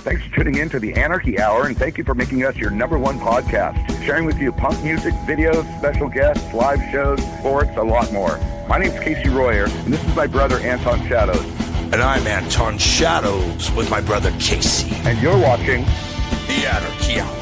Thanks for tuning in to the Anarchy Hour, and thank you for making us your #1 podcast. Sharing with you punk music, videos, special guests, live shows, sports, a lot more. My name's Casey Royer, and this is my brother Anton Shadows. And I'm Anton Shadows with my brother Casey. And you're watching the Anarchy Hour.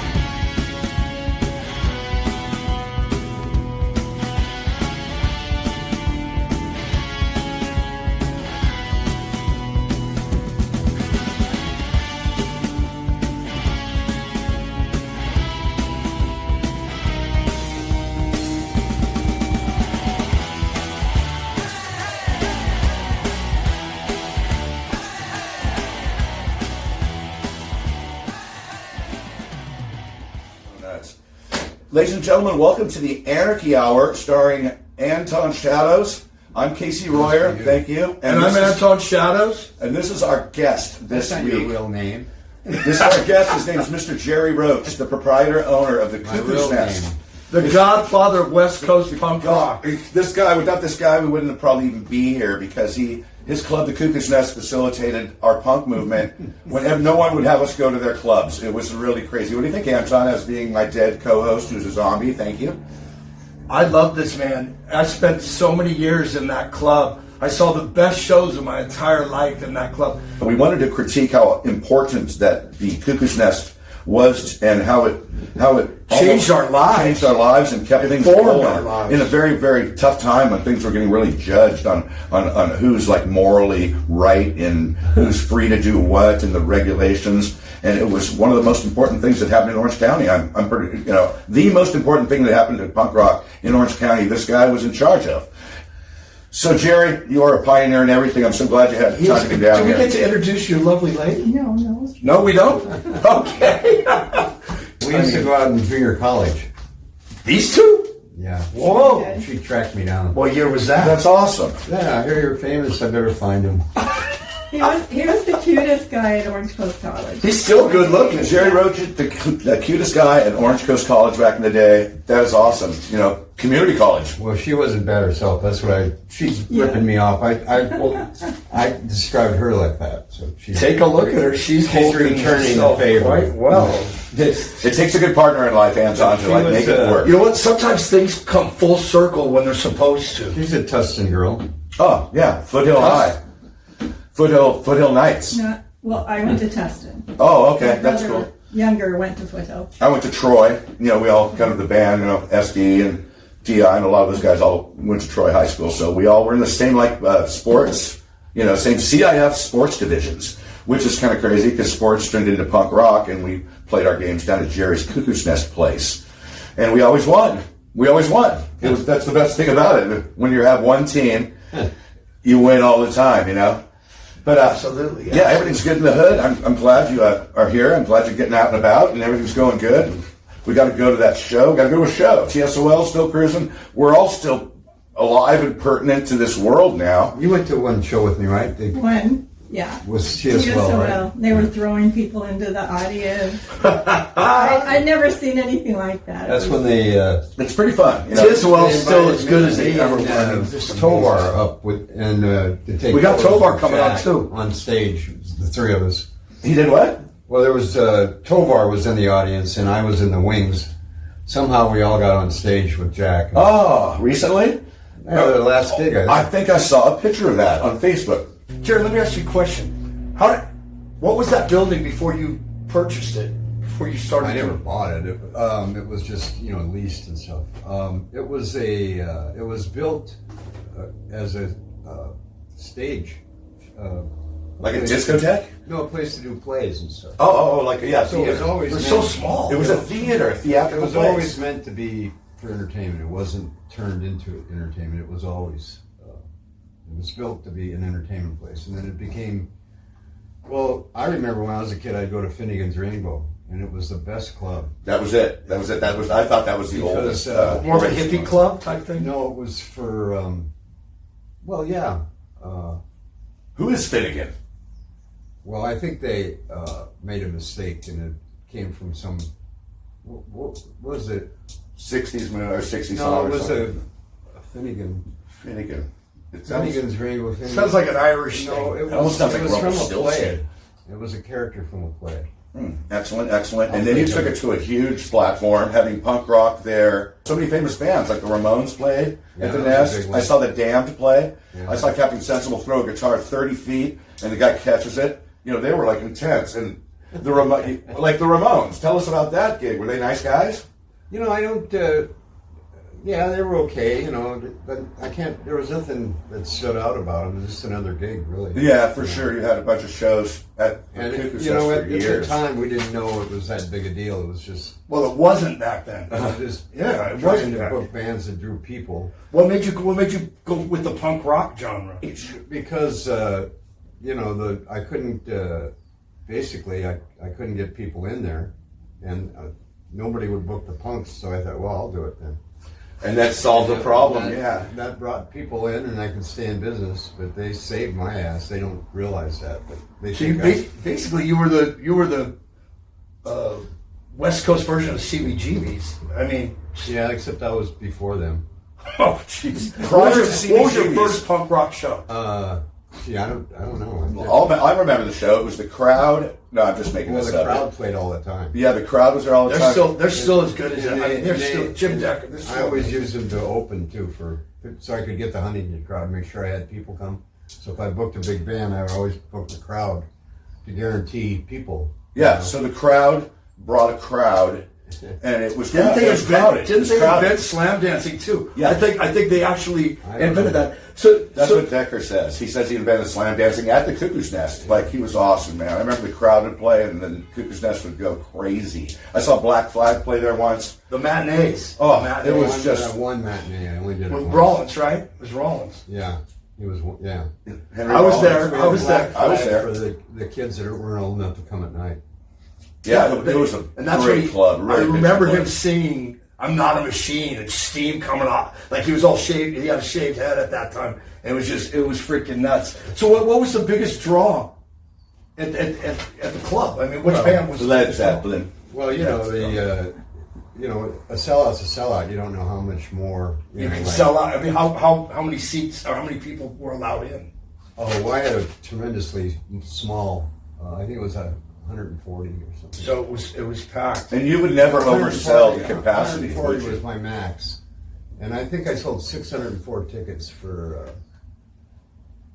Ladies and gentlemen, welcome to the Anarchy Hour, starring Anton Shadows. I'm Casey Royer, thank you. And I'm Anton Shadows. And this is our guest this That's week. not your real name. This is our guest. His name is Mr. Jerry Roach, the proprietor owner of the Cuckoo's Nest. The godfather of West Coast punk rock. This guy, without this guy, we wouldn't have probably even be here because his club, the Cuckoo's Nest, facilitated our punk movement when no one would have us go to their clubs. It was really crazy. What do you think, Anton, as being my dead co-host who's a zombie? Thank you. I love this man. I spent so many years in that club. I saw the best shows of my entire life in that club. We wanted to critique how important that the Cuckoo's Nest was and how it Changed our lives and kept things Formed going our lives. in a very, very tough time when things were getting really judged on who's like morally right and who's free to do what and the regulations. And it was one of the most important things that happened in Orange County. I'm pretty, the most important thing that happened to punk rock in Orange County, this guy was in charge of. So, Jerry, you are a pioneer in everything. I'm so glad you had time to come down here. Do we get to introduce your lovely lady? No. No, we don't? Okay. We used to go out in junior college. These two? Yeah. Whoa. She tracked me down. What year was that? That's awesome. Yeah, I hear you're famous. I better find him. He was the cutest guy at Orange Coast College. He's still good looking. Jerry Roach, the cutest guy at Orange Coast College back in the day. That is awesome. Community college. Well, she wasn't bad herself. That's what she's ripping me off. I described her like that. So Take a look at her. She's holding returning the herself favor. quite well. It takes a good partner in life, Anton, to make it work. You know what? Sometimes things come full circle when they're supposed to. She's a Tustin girl. Oh, yeah. Foothill High. Foothill Knights. Well, I went to Tustin. Oh, okay. My That's brother, cool. Younger, went to Foothill. I went to Troy. We all kind of the band, SD and TI, and a lot of those guys all went to Troy High School. So we all were in the same, sports, same CIF sports divisions, which is kind of crazy because sports turned into punk rock, and we played our games down at Jerry's Cuckoo's Nest place. And we always won. That's the best thing about it. When you have one team, you win all the time, But Absolutely. yeah, everything's good in the hood. I'm glad you are here. I'm glad you're getting out and about, and everything's going good. We got to go to that show. Got to go to a show. TSOL still cruising. We're all still alive and pertinent to this world now. You went to one show with me, right? One, yeah. Was TSOL, right? They were throwing people into the audience. I'd never seen anything like that. That's when they... It's pretty fun. TSOL's still as good as they ever were. Tovar up with... and to take We got photos Tovar with coming out, Jack too. On stage, the three of us. He did what? Well, there was Tovar was in the audience, and I was in the wings. Somehow we all got on stage with Jack. Oh, recently? Yeah, the last gig. I think I saw a picture of that on Facebook. Jerry, let me ask you a question. What was that building before you purchased it? Before you started? I never bought it. It was just leased and stuff. It was built as a stage. Like a discotheque? No, a place to do plays and stuff. Oh, yeah, So it was theater. always It was so small. It was a theater, a It theatrical was place. always meant to be for entertainment. It wasn't turned into entertainment. It was always it was built to be an entertainment place, and then it became. Well, I remember when I was a kid, I'd go to Finnegan's Rainbow, and it was the best club. That was it. I thought that was the Because, oldest. More of a hippie club type thing? No, it was for. Well, yeah. Who is Finnegan? Well, I think they made a mistake, and it came from some. What was it? 60s movie or 60s No, song it or was something. a Finnegan. Finnegan. It sounds, Finnegan's Rainbow. Sounds like an Irish No, thing. it almost sounds like was Rumble from a Still play. Shit. It was a character from a play. Excellent. And then you took it to a huge platform, having punk rock there. So many famous bands, like the Ramones played at the Nest. I saw the Damned play. Yeah. I saw Captain Sensible throw a guitar 30 feet, and the guy catches it. You know, they were like intense. And like the Ramones. Tell us about that gig. Were they nice guys? You know, I don't. Yeah, they were okay. You know, but I can't. There was nothing that stood out about them. It was just another gig, really. Yeah, for sure. You had a bunch of shows at And Cuckoo you know, for at years. the time, we didn't know it was that big a deal. It was just. Well, it wasn't back then. Just Yeah, it trying wasn't to back book bands that drew people. What made you go with the punk rock genre? Because you know, I couldn't. Basically, I couldn't get people in there, and nobody would book the punks. So I thought, well, I'll do it then. And that solved the problem, That brought people in, and I could stay in business. But they saved my ass. They don't realize that, but they So think basically, you were the West Coast version of CBGB's. I mean, yeah, except I was before them. oh jeez. Prior to What was your CBGB's? first punk rock show? See, I don't know. I remember the show. It was the crowd. No, I'm just making Well, this the up. crowd played all the time. Yeah, the crowd was there all the time. They're still as good as And I mean, they're still they- Jim Decker. they're I still- always used them to open too, so I could get the Huntington crowd, make sure I had people come. So if I booked a big band, I would always book the crowd to guarantee people. Yeah, so the crowd brought a crowd, and it was Didn't they crowded. It was crowded. invent slam dancing too? Yeah. I think they actually I don't invented know. that. So That's so, what Decker says. He says he invented slam dancing at the Cuckoo's Nest. Like, he was awesome, man. I remember the crowd would play, and then Cuckoo's Nest would go crazy. I saw Black Flag play there once. the matinees. Oh, The it matinees. was just- That one matinee. I only did it with once. Rollins, right? It was Rollins. Yeah, he was. Yeah, Henry I was Rollins. there. We I had was Black there. I was Flag there. for the kids that weren't old enough to come at night. Yeah, it was a And that's great what club. I Really remember good him club. singing "I'm Not a Machine" and steam coming off. Like, he was all shaved. He had a shaved head at that time. It was freaking nuts. So what was the biggest draw at the club? I mean, which band was Led Zeppelin. Well, you know a sellout's a sellout. You don't know how much more You know, can like- sell out. I mean, how many seats or how many people were allowed in? Oh, well, I had a tremendously small. I think it was 140 or something. So it was packed. And you would never oversell the capacity. 140 would you? was my max, and I think I sold 604 tickets for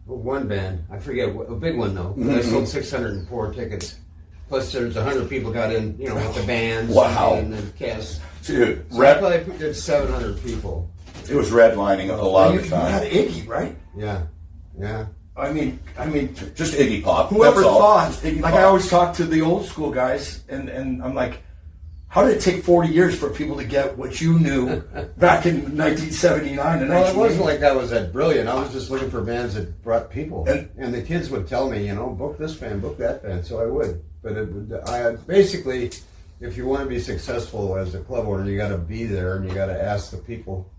one band. I forget a big one though. But I sold 604 tickets. Plus, there's 100 people got in, you know, with the bands. Wow. And the cast. Dude, So I probably did 700 people. it was redlining a lot You of the had time. Iggy, right? Yeah, yeah. I mean, Just Iggy Pop. whoever That's all. thought? Just Iggy Like, Pop. I always talk to the old school guys, and I'm like, how did it take 40 years for people to get what you knew back in 1979 and Well, it 1980? wasn't like I was that brilliant. I was just looking for bands that brought people, And- and the kids would tell me, you know, book this band, book that band. So I would. But basically, if you want to be successful as a club owner, you got to be there and you got to ask the people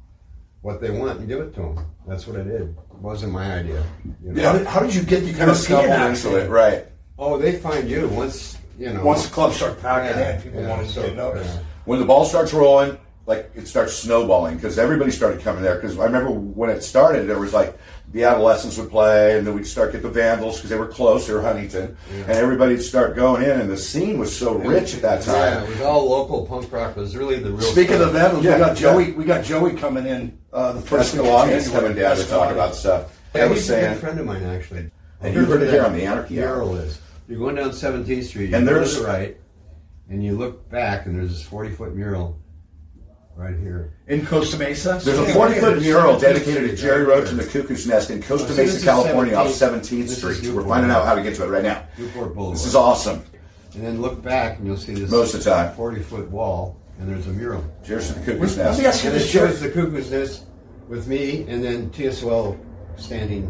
what they want and give it to them. That's what I did. It wasn't my idea. You know? How did you get the Kind of European stumbled accent? into it, right? Oh, they find you once, you know. Once the clubs start packing Yeah, in, people yeah, want to so, get noticed. yeah. When the ball starts rolling, like, it starts snowballing because everybody started coming there. Because I remember when it started, there was like the adolescents would play, and then we'd start get the Vandals because they were close, they were Huntington, and everybody'd start going in, and the scene was so rich at that Yeah, time. it was all local punk rock. It was really the real Speaking stuff. of Vandals, Yeah, we got Joey coming in the first week of Escalante is January. coming down to talk about stuff. Yeah, I was he's a good saying, friend of mine, actually. and you heard it here on the Anarchy Hour. mural is. You're going down 17th Street, And you go there's- to the right, and you look back, and there's this 40-foot mural right here. In Costa Mesa. There's a 40-foot mural dedicated to Jerry Roach and the Cuckoo's Nest in Costa So Mesa, this is California, off 17th 17th This is Street. We're Newport. finding out how to get to it right now. Newport Boulevard. This is awesome. And then look back, and you'll see this Most of the time. 40-foot wall, and there's a mural. Cheers to the Cuckoo's Let me Nest. ask you And it this, shows Jerry. the Cuckoo's Nest with me, and then TSOL standing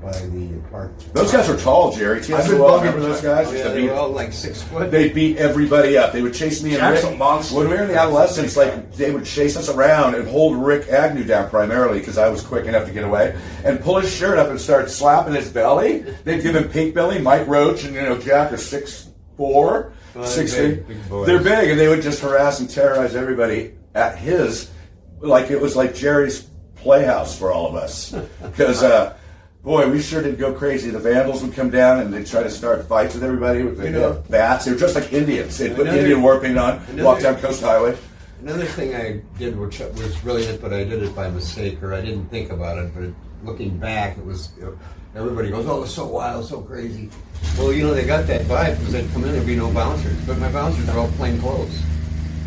by the park. Those guys were tall, Jerry. I've been TSOL, bugging remember those guys? Oh, yeah, they were all like 6 foot. They beat everybody up. They would chase me and Jack's Rick. a monster. When we were in the adolescence, like, they would chase us around and hold Rick Agnew down primarily because I was quick enough to get away, and pull his shirt up and start slapping his belly. They'd give him pink belly. Mike Roach and Jack are 6'4", they're 6'3". big boys. They're big, and they would just harass and terrorize everybody at his, like it was like Jerry's playhouse for all of us because. Boy, we sure did go crazy. The vandals would come down and they'd try to start fights with everybody with their bats. They were just like Indians. They'd put Indian war paint on, walk down Coast Highway. Another thing I did, which was brilliant, but I did it by mistake, or I didn't think about it, but looking back, it was, everybody goes, oh, it's so wild, so crazy. Well, they got that vibe because they'd come in, there'd be no bouncers, but my bouncers are all plain clothes.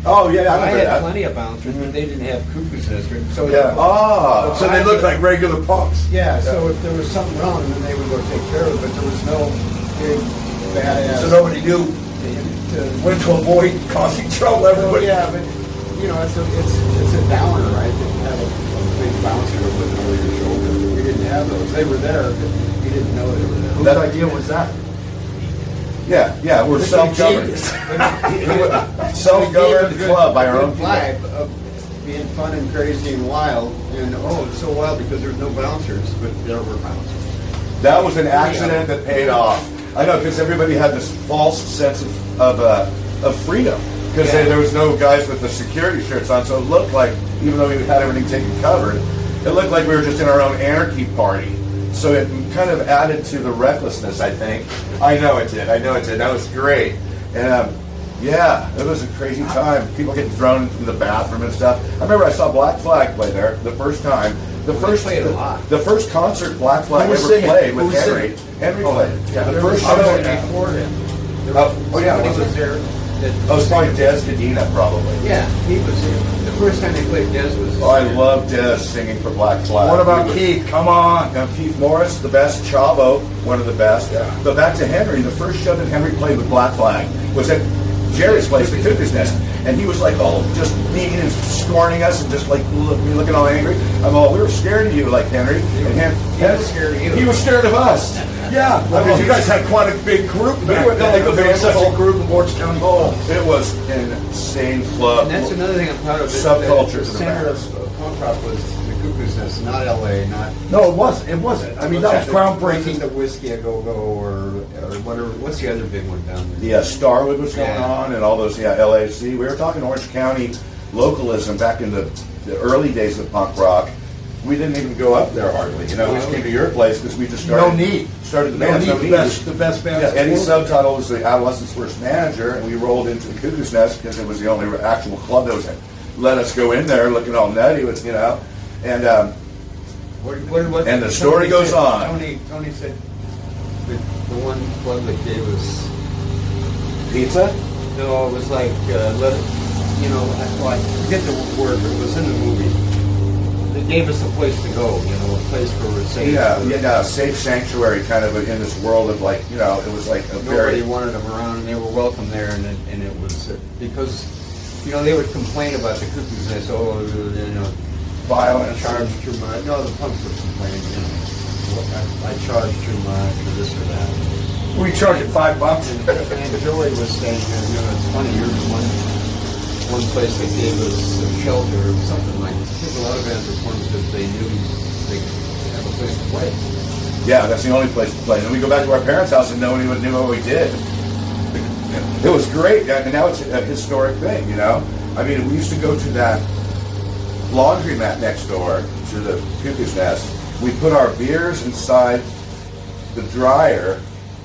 Oh, yeah, I had that. plenty of bouncers, but they didn't have Cuckoo's nest. So so they looked like regular punks. Yeah, so if there was something wrong, then they would go take care of it, but there was no big badass. So nobody knew when to avoid causing trouble. Everybody. Yeah, but it's a downer, right? To have a big bouncer looking over your shoulder. We didn't have those. They were there, but you didn't know they were there. Whose idea was that? Yeah, we're self-governed. Self-governed club by our own flag of being fun and crazy and wild. And it's so wild because there's no bouncers, but there were bouncers. That was an accident that paid off. I know, because everybody had this false sense of freedom. Because there was no guys with the security shirts on, so it looked like, even though we had everything taken covered, it looked like we were just in our own anarchy party. So it kind of added to the recklessness, I think. I know it did. That was great. And it was a crazy time. People getting thrown into the bathroom and stuff. I remember I saw Black Flag play there the first time. The first concert Black Flag ever played with Henry. Henry played. Yeah, the first show before him. Was there? It was probably Des Cadena, probably. Yeah, he was here. The first time they played Des was... Oh, I love Des singing for Black Flag. What about Keith? Come on. Now, Keith Morris, the best. Chavo, one of the best. Yeah. But back to Henry, the first show that Henry played with Black Flag was at Jerry's place, the Cuckoo's Nest. And he was like all just mean and scorning us and just like looking all angry. We were scared of you, like Henry. And he was scared of you. He was scared of us. Yeah, you guys had quite a big group. We were such a group in Orange County. It was an insane club. And that's another thing I'm proud of. Subculture. The center of punk rock was the Cuckoo's Nest, not L.A., not... No, it wasn't. It wasn't. I mean, that was groundbreaking. The Whiskey A Go Go or whatever. What's the other big one down there? Yeah, Starwood was going on and all those, LAC. We were talking Orange County localism back in the early days of punk rock. We didn't even go up there hardly. We just came to your place because we just started. No need. Started the band. No need. The best band. Yeah, Eddie Subtitle was the Adolescent's first manager, and we rolled into the Cuckoo's Nest because it was the only actual club that was let us go in there looking all nutty with, and and the story goes on. Tony said the one club that gave us pizza. No, it was like I forget the word, but it was in the movie. They gave us a place to go, a place where we're safe. Yeah, safe sanctuary, kind of in this world of it was like a nobody wanted them around, and they were welcome there, and it was because they would complain about the Cuckoo's Nest, violence, charge too much. No, the punks would complain, I charge too much or this or that. We charge it $5. And Joey was saying, it's funny, you're the one place they gave us a shelter or something like that. I think a lot of bands were formed because they knew they could have a place to play. Yeah, that's the only place to play. And then we go back to our parents' house and no one even knew what we did. It was great, and now it's a historic thing, I mean, we used to go to that laundromat next door to the Cuckoo's Nest. We put our beers inside the dryer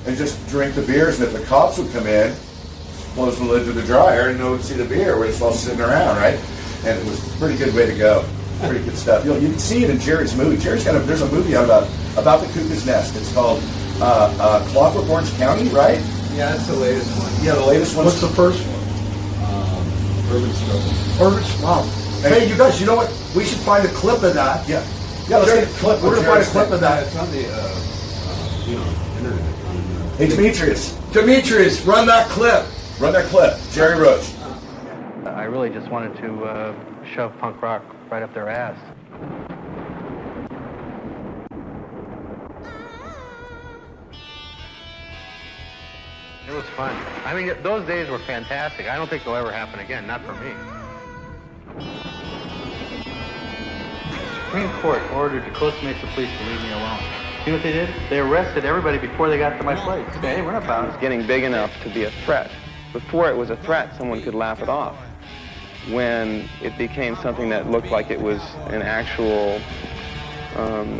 and just drink the beers, and if the cops would come in, close the lid to the dryer and no one would see the beer. We're just all sitting around, right? And it was a pretty good way to go. Pretty good stuff. You can see it in Jerry's movie. There's a movie out about the Cuckoo's Nest. It's called Clockwork Orange County, right? Yeah, that's the latest one. Yeah, the latest one. What's the first one? Urban Struggle. Wow. Hey, you guys, you know what? We should find a clip of that. Yeah, let's get a clip. We're going to find a clip of that. It's on the internet. Hey, Demetrius, run that clip. Run that clip. Jerry Roach. I really just wanted to shove punk rock right up their ass. It was fun. I mean, those days were fantastic. I don't think they'll ever happen again, not for me. The Supreme Court ordered the Costa Mesa police to leave me alone. See what they did? They arrested everybody before they got to my place. Hey, we're not bound. It's getting big enough to be a threat. Before it was a threat, someone could laugh it off. When it became something that looked like it was an actual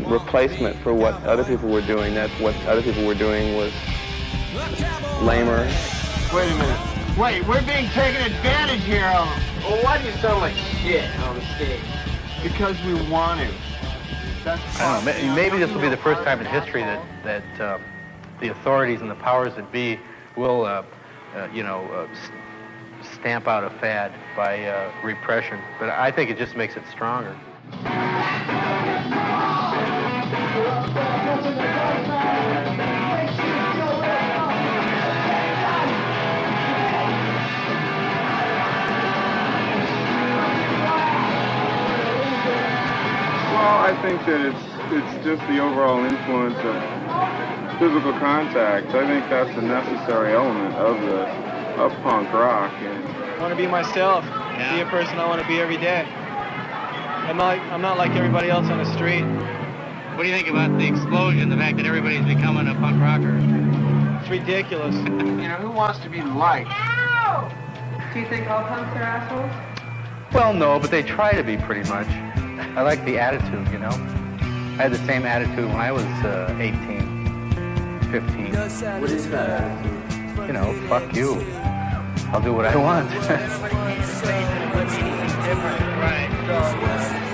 replacement for what other people were doing. That what other people were doing was lamer. Wait a minute. Wait, we're being taken advantage here of. Well, why do you sound like shit on the stage? Because we want to. I don't know. Maybe this will be the first time in history that the authorities and the powers that be will, stamp out a fad by repression. But I think it just makes it stronger. Well, I think that it's just the overall influence of physical contact. I think that's a necessary element of punk rock. And I want to be myself, be a person I want to be every day. I'm not like everybody else on the street. What do you think about the explosion, the fact that everybody's becoming a punk rocker? It's ridiculous. Who wants to be liked? No! Do you think all punks are assholes? Well, no, but they try to be pretty much. I like the attitude, you know. I had the same attitude when I was 18, 15. What is that attitude? You know, fuck you. I'll do what I want. Right. So,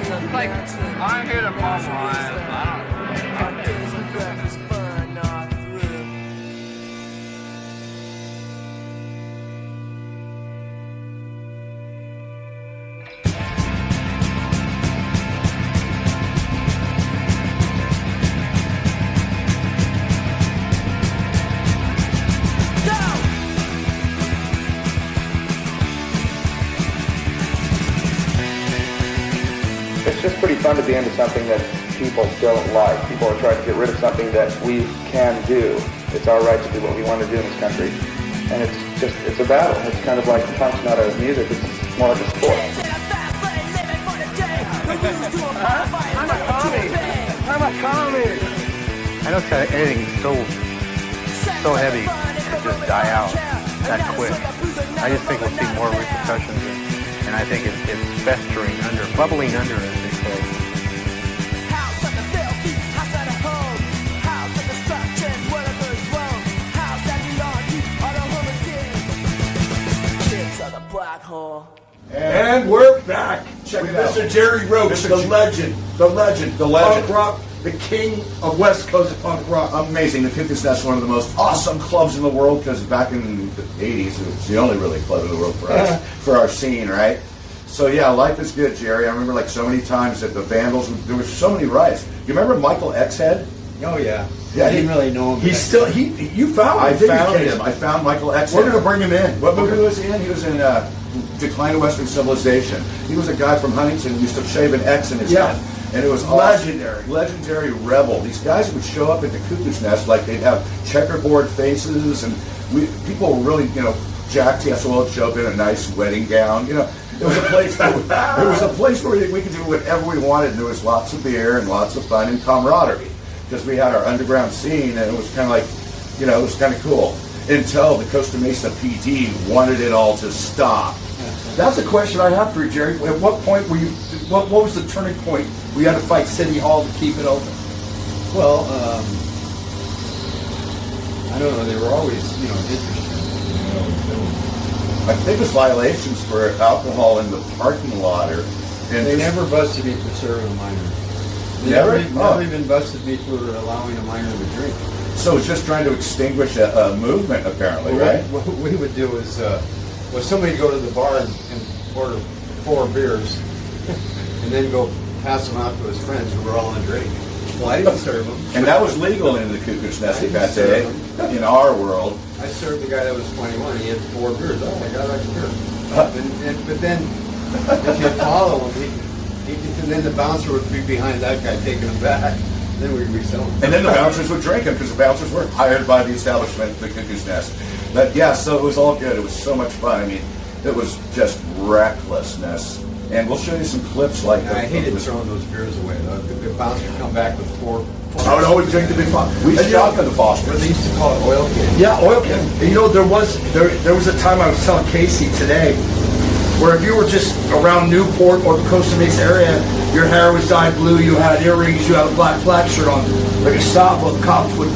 it's like, I'm here to mobilize. It's just pretty fun to be into something that people don't like. People are trying to get rid of something that we can do. It's our right to do what we want to do in this country. And it's a battle. It's kind of like punk's not a music, it's more like a sport. I'm a commie. I'm a commie. I don't think anything so heavy to just die out that quick. I just think we'll see more repercussions, and I think it's festering under, bubbling under, as they say. And we're back. Check it out. Mr. Jerry Roach, the legend. Punk rock, the king of West Coast punk rock. Amazing. The Cuckoo's Nest, one of the most awesome clubs in the world, because back in the 80s, it was the only really club in the world for us, for our scene, right? So yeah, life is good, Jerry. I remember like so many times that the Vandals, there were so many riots. You remember Michael Xhead? Oh yeah. Yeah, I didn't really know him. He's still, you found him. I found Michael Xhead. We're going to bring him in. What movie was he in? He was in Decline of Western Civilization. He was a guy from Huntington who used to shave an X in his head. And it was legendary. Awesome. Legendary rebel. These guys would show up at the Cuckoo's Nest like they'd have checkerboard faces, and people were really, Jack TSO would show up in a nice wedding gown. It was a place where we could do whatever we wanted, and there was lots of beer and lots of fun and camaraderie, because we had our underground scene, and it was kind of like, it was kind of cool, until the Costa Mesa PD wanted it all to stop. That's a question I have for you, Jerry. At what point were you, what was the turning point where you had to fight City Hall to keep it open? Well, I don't know, they were always, interested. I think it was violations for alcohol in the parking lot, they never busted me for serving a minor. They never even busted me for allowing a minor to drink. So it's just trying to extinguish a movement, apparently, right? What we would do is, somebody would go to the bar and order 4 beers, and then go pass them out to his friends who were all on drink. Well, I didn't serve them. And that was legal in the Cuckoo's Nest that day, in our world. I served the guy that was 21. He had 4 beers. Oh my God, I can beer. But then, if you follow him, and then the bouncer would be behind that guy taking him back. Then we'd resell them. And then the bouncers would drink them, because the bouncers were hired by the establishment, the Cuckoo's Nest. But yeah, so it was all good. It was so much fun. I mean, it was just recklessness. And we'll show you some clips like that. I hated throwing those beers away. The bouncer would come back with 4. I would always drink the big Foster. We shot in the Foster. They used to call it oil can. Yeah, oil can. And there was a time I was telling Casey today, where if you were just around Newport or the Costa Mesa area, Your hair was dyed blue. You had earrings. You had a black flag shirt on. Like a stop, the cops would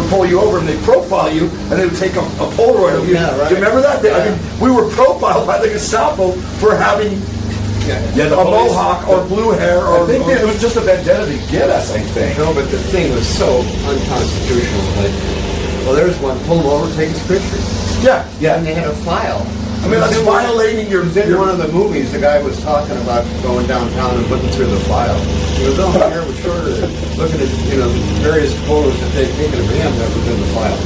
pull you over and they'd profile you and they would take a Polaroid of you. Yeah, right. Do you remember that? I mean, we were profiled by the Gestapo for having a mohawk or blue hair. I think it was just a vendetta to get us, I think. No, but the thing was so unconstitutional. Like, well, there's one, pull him over, take his picture. Yeah. And they had a file. I mean, that's violating your... In one of the movies, the guy was talking about going downtown and looking through the file. He was, my hair was shorter, looking at, various photos that they'd taken of him that was in the file.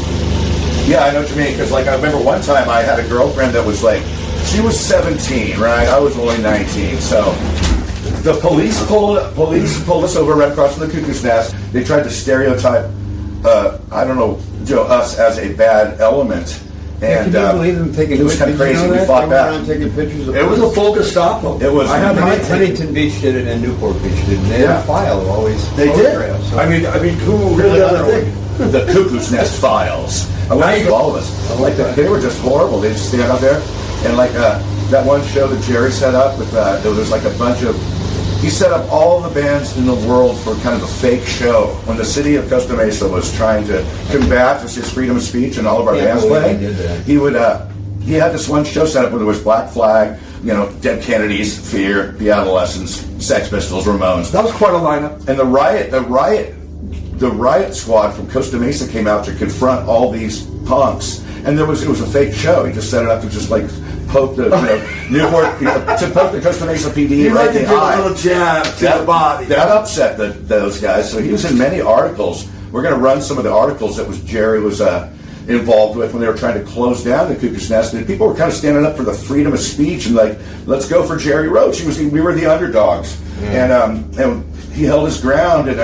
Yeah, I know what you mean, because, I remember one time I had a girlfriend that was, she was 17, right? I was only 19, so... The police pulled us over right across from the Cuckoo's Nest. They tried to stereotype, us as a bad element. And can you believe them taking it was kind of crazy. We fought back. Taking pictures of it was a full Gestapo. It was. I had Huntington Beach did it and Newport Beach did it. They had a file of all these They did. So. I mean, who really other thing? The Cuckoo's Nest files. I went through all of us. They were just horrible. They just stand out there and that one show that Jerry set up with there was a bunch of. He set up all the bands in the world for kind of a fake show when the city of Costa Mesa was trying to combat just his freedom of speech and all of our bands playing. He had this one show set up where there was Black Flag, Dead Kennedys, Fear, The Adolescents, Sex Pistols, Ramones. That was quite a lineup. And the riot squad from Costa Mesa came out to confront all these punks. And it was a fake show. He just set it up to just poke the Newport to poke the Costa Mesa PD right in the eye. A little jab to the body. That upset those guys. So he was in many articles. We're going to run some of the articles that Jerry was involved with when they were trying to close down the Cuckoo's Nest. And people were kind of standing up for the freedom of speech and let's go for Jerry Roach. We were the underdogs, and he held his ground, and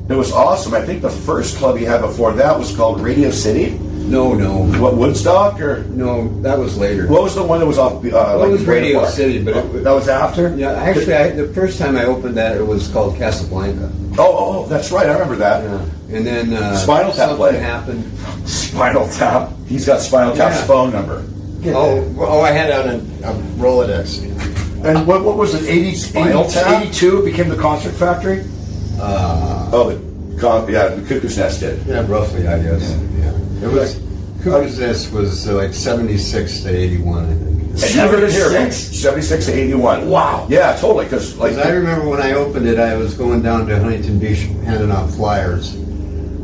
it was awesome. I think the first club he had before that was called Radio City. No. What, Woodstock or? No, that was later. What was the one that was off? It was Radio City, but that was after. Yeah, actually, the first time I opened that, it was called Casablanca. Oh, that's right. I remember that. Yeah. And then Spinal Tap something happened. Spinal Tap. He's got Spinal Tap's phone number. I had it on a Rolodex. And what was it? 82 it became the Concert Factory. The Cuckoo's Nest did. Yeah, roughly, I guess. Yeah. It was Cuckoo's Nest was 76 to 81, I think. And you heard it here, 76 to 81. Wow. Yeah, totally. Because I remember when I opened it, I was going down to Huntington Beach handing out flyers.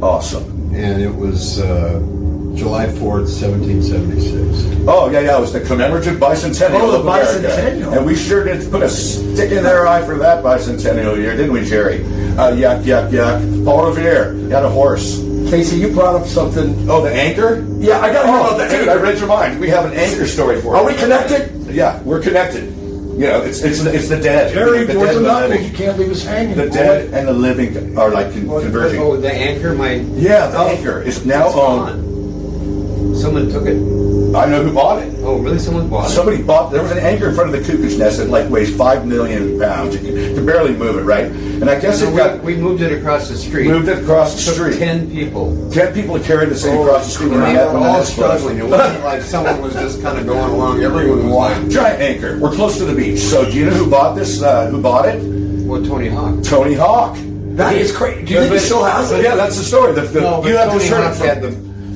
Awesome. And it was July 4th, 1776. Oh, yeah, it was the commemorative bicentennial. Oh, the bicentennial. And we sure did put a stick in their eye for that bicentennial year, didn't we, Jerry? Yuck. Paul Revere, you had a horse. Casey, you brought up something. Oh, the anchor? Yeah, I got to hear about the anchor. Dude, I read your mind. We have an anchor story for you. Are we connected? Yeah, we're connected. It's the dead. Jerry, the boys dead and the knuckles, living. you can't leave us hanging. The dead and the living are converging. Oh, the anchor, the anchor is now owned. Someone took it. I know who bought it. Oh, really? Someone bought it? Somebody bought. There was an anchor in front of the Cuckoo's Nest that weighs 5 million pounds. You can barely move it, right? And I guess we moved it across the street. Moved it across the street. 10 people. 10 people had carried this thing across the street. And they were all struggling. It wasn't like someone was just kind of going along. Everyone was giant anchor. We're close to the beach. So do you know who bought this? Who bought it? Well, Tony Hawk. Tony Hawk. That is crazy. Do you think he still has it? Yeah, that's the story. You have Tony Hawk had the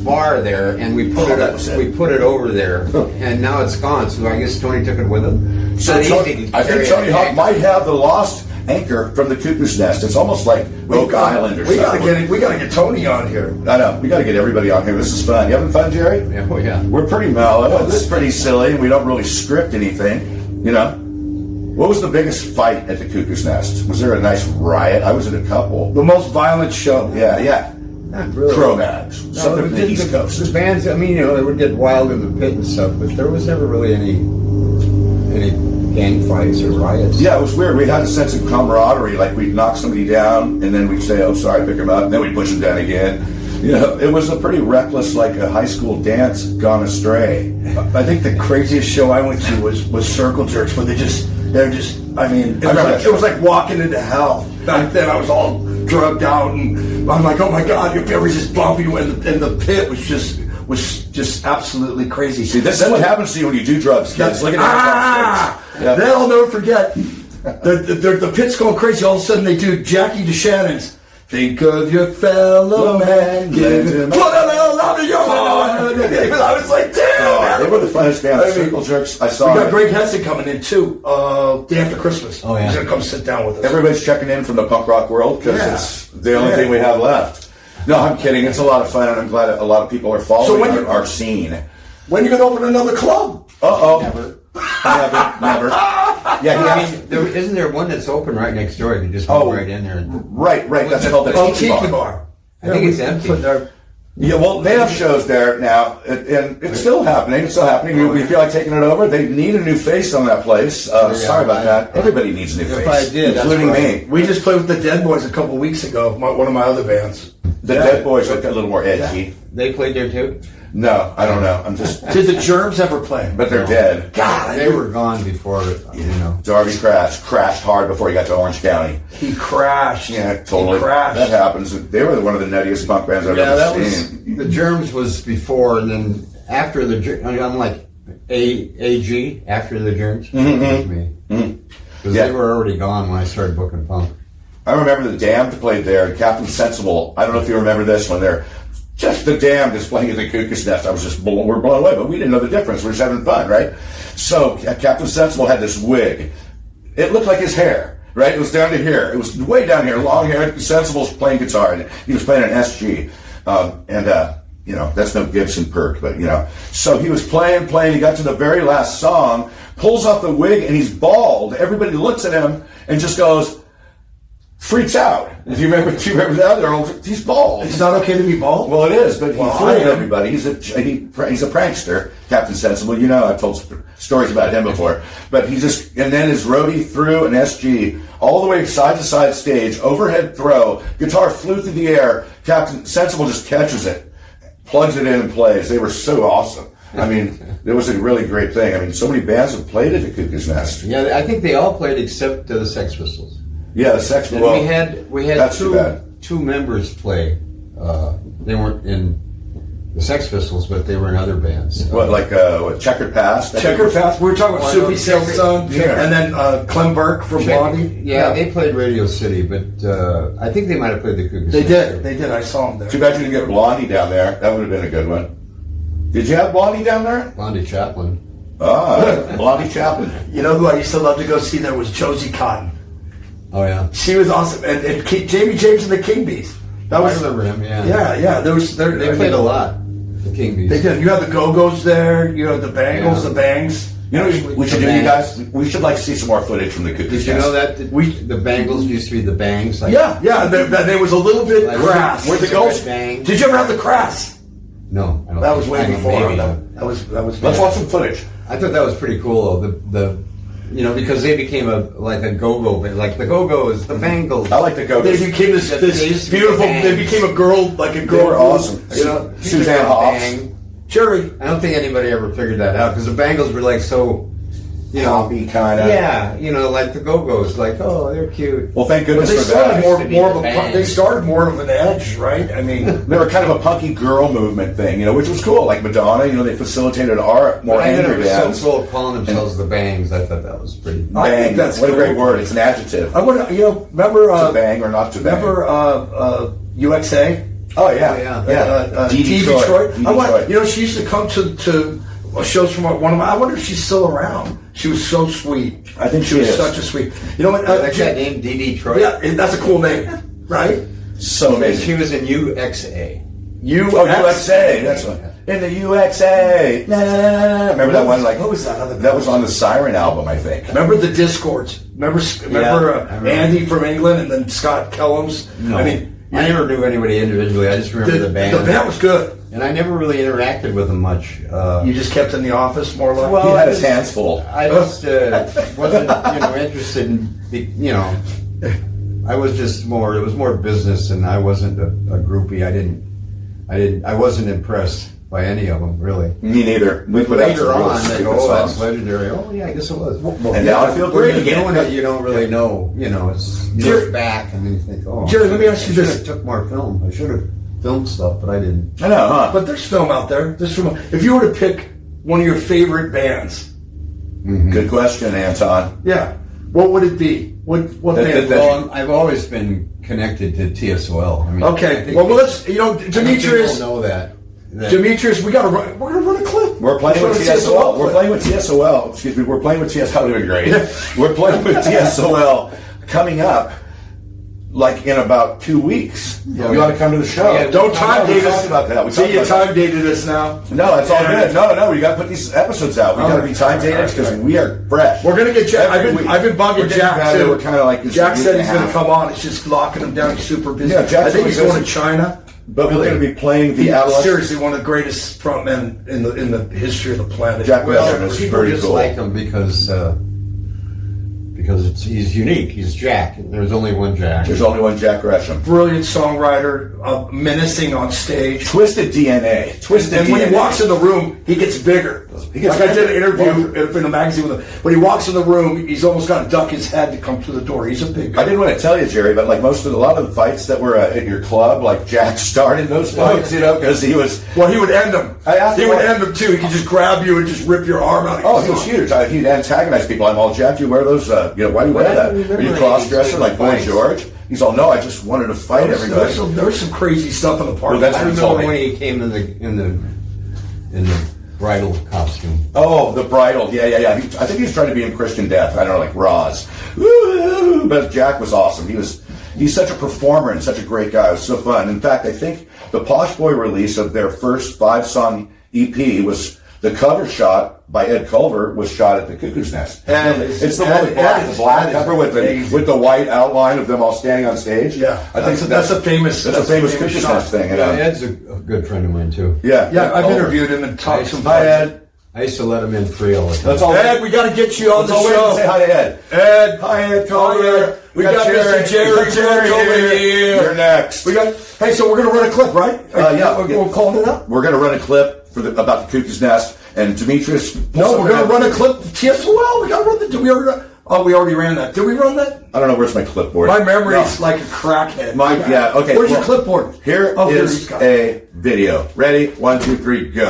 bar there, and we put it over there, and now it's gone. So I guess Tony took it with him. So I think Tony Hawk might have the lost anchor from the Cuckoo's Nest. It's almost like Oak Island or something. We gotta get Tony on here. I know. We gotta get everybody on here. This is fun. You having fun, Jerry? Yeah. Oh yeah. We're pretty mellow. This is pretty silly. We don't really script anything. What was the biggest fight at the Cuckoo's Nest? Was there a nice riot? I was at a couple. The most violent show. Yeah. Not really. Cro-Mags. Something from the East Coast. The bands, they would get wild in the pit and stuff, but there was never really any gang fights or riots. Yeah, it was weird. We had a sense of camaraderie. Like we'd knock somebody down, and then we'd say, "Oh, sorry, pick them up," and then we'd push them down again. It was a pretty reckless, like a high school dance gone astray. I think the craziest show I went to was Circle Jerks, where it was like walking into hell. Back then, I was all drugged out, and I'm like, oh my God, your was just bumping you, and the pit was just absolutely crazy. See, that's what happens to you when you do drugs, kids. Look at that. Then I'll never forget. the pit's going crazy. All of a sudden they do Jackie DeShannon's "Think of Your Fellow Man, put a little love in your heart." I was like, damn, they were the funnest band. Circle Jerks. I saw. We got Greg Hessig coming in too. Day after Christmas. Oh yeah, he's gonna come sit down with us. Everybody's checking in from the punk rock world because it's the only thing we have left. No, I'm kidding. It's a lot of fun, and I'm glad a lot of people are following our scene. When are you gonna open another club? Never. Yeah, isn't there one that's open right next door? You just go right in there. Right. That's called the Tiki Bar. I think it's empty. Yeah, well, they have shows there now, and it's still happening. It's still happening. We feel like taking it over. They need a new face on that place. Sorry about that. Everybody needs a new face, including me. We just played with the Dead Boys a couple weeks ago. One of my other bands. The Dead Boys are a little more edgy. They played there too? No, I don't know. I'm just. Did the Germs ever play? But they're dead. God, they were gone before. Darby crashed hard before he got to Orange County. He crashed. Yeah, totally. He crashed. That happens. They were one of the nuttiest punk bands I've ever seen. The Germs was before, and then after the Germs, I'm like AG after the Germs. Because they were already gone when I started booking punk. I remember the Damned played there. Captain Sensible. I don't know if you remember this one. They're just the Damned is playing at the Cuckoo's Nest. I was just we're blown away, but we didn't know the difference. We're just having fun, right? So Captain Sensible had this wig. It looked like his hair, right? It was down to here. It was way down here, long hair. Sensible's playing guitar, and he was playing an SG, that's no Gibson perk, but So he was playing. He got to the very last song, pulls off the wig, and he's bald. Everybody looks at him and just goes. Freaks out. Do you remember that? He's bald. It's not okay to be bald? Well, it is, but he fooled everybody. He's a prankster, Captain Sensible. I've told stories about him before. But and then his roadie threw an SG all the way side to side stage, overhead throw, guitar flew through the air. Captain Sensible just catches it, plugs it in and plays. They were so awesome. I mean, it was a really great thing. I mean, so many bands have played at the Cuckoo's Nest. Yeah, I think they all played except the Sex Pistols. Yeah, the Sex Pistols. Well, we had two members play. They weren't in the Sex Pistols, but they were in other bands. What Checkered Past? Checkered Past. We were talking about Soupy Silkson, and then Clem Burke from Blondie. Yeah, they played Radio City, but I think they might have played the Cuckoo's. They did. I saw them there. Too bad you didn't get Blondie down there. That would have been a good one. Did you have Blondie down there? Blondie Chaplin. Blondie Chaplin. You know who I used to love to go see there was Josie Cotton. Oh yeah, she was awesome, and Jamie James and the King Bees. That was the rim, yeah. Yeah. They played a lot. The King Bees. They did. You had the Go-Go's there. You had the Bangles, the Bangs. We should do, you guys. We should see some more footage from the Cuckoo's. Did you know that the Bangles used to be the Bangs? There was a little bit crass. Where the girls? Did you ever have the crass? No, that was way before. That was. Let's watch some footage. I thought that was pretty cool though. Because they became a go-go, like the Go-Go's, the Bangles. I like the Go-Go's. They became this beautiful. They became a girl, like a girl. They were awesome. Suzanne Hoffs. Jerry. I don't think anybody ever figured that out because the Bangles were like so. Poppy kind of. Yeah, like the Go-Go's, like they're cute. Well, thank goodness for that. They started more of an edge, right? I mean, they were kind of a punky girl movement thing, which was cool. Like Madonna, they facilitated our more angry bands. So cool calling themselves the Bangs. I thought that was pretty. Bang. I think that's what a great word. It's an adjective. I want to, remember to bang or not to bang. Remember UXA? Oh yeah. Detroit. She used to come to shows from one of my. I wonder if she's still around. She was so sweet. I think she was such a sweet. You know what? Like that name, Detroit. Yeah, that's a cool name, right? So amazing. She was in UXA. UXA. That's what. In the UXA. Remember that one? Like what was that other? That was on the Siren album, I think. Remember the Discords? Remember Andy from England and then Scott Kellums? No. I never knew anybody individually. I just remember the band. The band was good. And I never really interacted with him much. You just kept in the office more like. Well, he had his hands full. I just wasn't, interested in, I was just more. It was more business, and I wasn't a groupie. I wasn't impressed by any of them, really. Me neither. We put later on, they go, that's legendary. Oh yeah, I guess it was. And now I feel great again. Knowing that you don't really know, you look back and you think, Jerry, let me ask you this: I took more film. I should have filmed stuff, but I didn't. I know, huh? But there's film out there. If you were to pick one of your favorite bands, good question, Anton. Yeah, what would it be? What band? Well, I've always been connected to TSOL. I mean, Okay, well, let's, Demetrius. People know that. Demetrius, we're gonna run a clip. We're playing with TSOL. We're playing with TSOL. Excuse me. We're playing with TSOL. Doing great. We're playing with TSOL coming up, like in about 2 weeks. You ought to come to the show. Yeah, don't time date us about that. We See, you time dated us now. No, that's all good. No, we got to put these episodes out. We got to be time dated because we are fresh. We're gonna get Jack. I've been bugging Jack too. We're kind of like Jack said he's gonna come on. It's just locking him down. He's super busy. Yeah, Jack's I think he's really going busy. to China. But we're going to be playing the Atlas. Seriously, one of the greatest frontmen in the history of the planet. Jack Well, Gresham is people pretty just cool. like him because he's unique. He's Jack. There's only one Jack. There's only one Jack Gresham. Brilliant songwriter, menacing on stage. Twisted DNA. And when he walks in the room, he gets bigger. I did an interview in a magazine with him. When he walks in the room, he's almost got to duck his head to come through the door. He's a big guy. I didn't want to tell you, Jerry, but like a lot of the fights that were at your club, like Jack started those fights, because he was. Well, he would end them. He would end them too. He could just grab you and just rip your arm out. Oh, he was huge. He'd antagonize people. I'm all, Jack, do you wear those? Why do you wear that? Are you cross-dressing like Boy George? He's all, no, I just wanted to fight everybody. There was some crazy stuff in the park. Well, I remember when he came in the bridal costume. Oh, the bridal. Yeah. I think he was trying to be in Christian Death. I don't know, like Roz. Woo! But Jack was awesome. He's such a performer and such a great guy. It was so fun. In fact, I think the Posh Boy release of their first 5-song EP was the cover shot by Ed Culver was shot at the Cuckoo's Nest. And it's the one with the black cover with the white outline of them all standing on stage. Yeah, I think that's a famous Cuckoo's Nest thing. Yeah, Ed's a good friend of mine too. Yeah, I've interviewed him and talked to him. Hi, Ed. I used to let him in free all the time. That's all. Ed, we got to get you on the show. Say hi to Ed. Ed, hi Ed. Come here. We got Mr. Jerry Roach over here. You're next. Hey, so we're gonna run a clip, right? We're calling it up. We're gonna run a clip about the Cuckoo's Nest and Demetrius. No, we're gonna run a clip. TSOL. We gotta run the. We already ran that. Did we run that? I don't know. Where's my clipboard? My memory's like a crackhead. Okay. Where's your clipboard? Here is a video. Ready? 1, 2, 3, go.